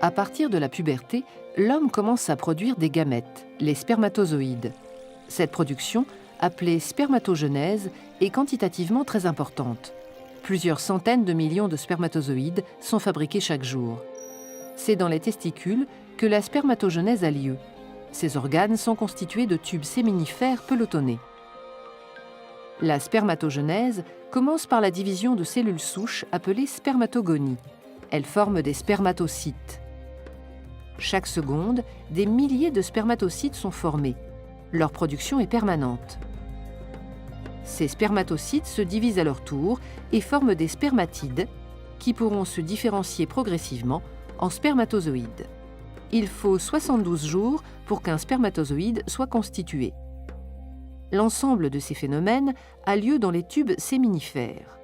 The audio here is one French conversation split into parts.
À partir de la puberté, l'homme commence à produire des gamètes, les spermatozoïdes. Cette production, appelée spermatogenèse, est quantitativement très importante. Plusieurs centaines de millions de spermatozoïdes sont fabriqués chaque jour. C'est dans les testicules que la spermatogenèse a lieu. Ces organes sont constitués de tubes séminifères pelotonnés. La spermatogenèse commence par la division de cellules souches appelées spermatogonies. Elles forment des spermatocytes. Chaque seconde, des milliers de spermatocytes sont formés. Leur production est permanente. Ces spermatocytes se divisent à leur tour et forment des spermatides qui pourront se différencier progressivement en spermatozoïdes. Il faut 72 jours pour qu'un spermatozoïde soit constitué. L'ensemble de ces phénomènes a lieu dans les tubes séminifères.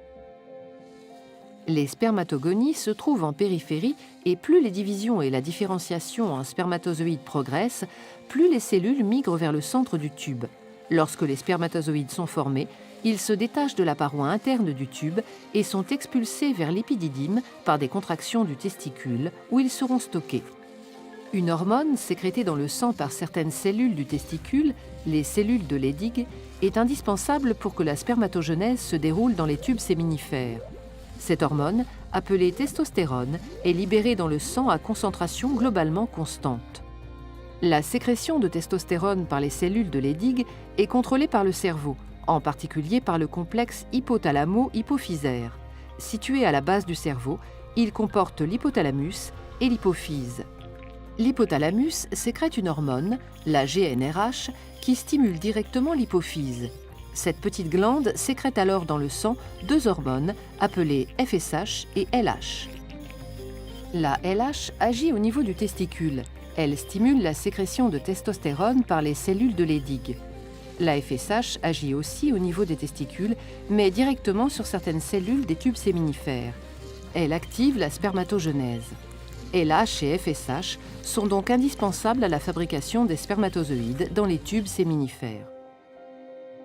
Les spermatogonies se trouvent en périphérie et plus les divisions et la différenciation en spermatozoïdes progressent, plus les cellules migrent vers le centre du tube. Lorsque les spermatozoïdes sont formés, ils se détachent de la paroi interne du tube et sont expulsés vers l'épididyme par des contractions du testicule où ils seront stockés. Une hormone sécrétée dans le sang par certaines cellules du testicule, les cellules de Leydig, est indispensable pour que la spermatogenèse se déroule dans les tubes séminifères. Cette hormone, appelée testostérone, est libérée dans le sang à concentration globalement constante. La sécrétion de testostérone par les cellules de Leydig est contrôlée par le cerveau, en particulier par le complexe hypothalamo-hypophysaire. Situé à la base du cerveau, il comporte l'hypothalamus et l'hypophyse. L'hypothalamus sécrète une hormone, la GnRH, qui stimule directement l'hypophyse. Cette petite glande sécrète alors dans le sang deux hormones appelées FSH et LH. La LH agit au niveau du testicule. Elle stimule la sécrétion de testostérone par les cellules de Leydig. La FSH agit aussi au niveau des testicules, mais directement sur certaines cellules des tubes séminifères. Elle active la spermatogenèse. LH et FSH sont donc indispensables à la fabrication des spermatozoïdes dans les tubes séminifères.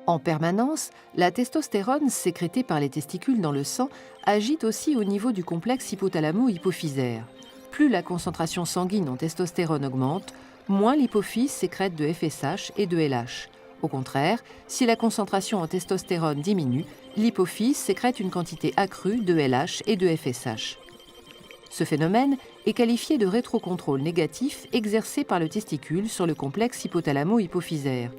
En permanence, la testostérone sécrétée par les testicules dans le sang agit aussi au niveau du complexe hypothalamo-hypophysaire. Plus la concentration sanguine en testostérone augmente, moins l'hypophyse sécrète de FSH et de LH. Au contraire, si la concentration en testostérone diminue, l'hypophyse sécrète une quantité accrue de LH et de FSH. Ce phénomène est qualifié de rétrocontrôle négatif exercé par le testicule sur le complexe hypothalamo-hypophysaire.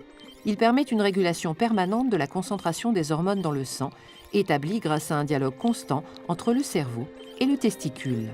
Il permet une régulation permanente de la concentration des hormones dans le sang, établie grâce à un dialogue constant entre le cerveau et le testicule.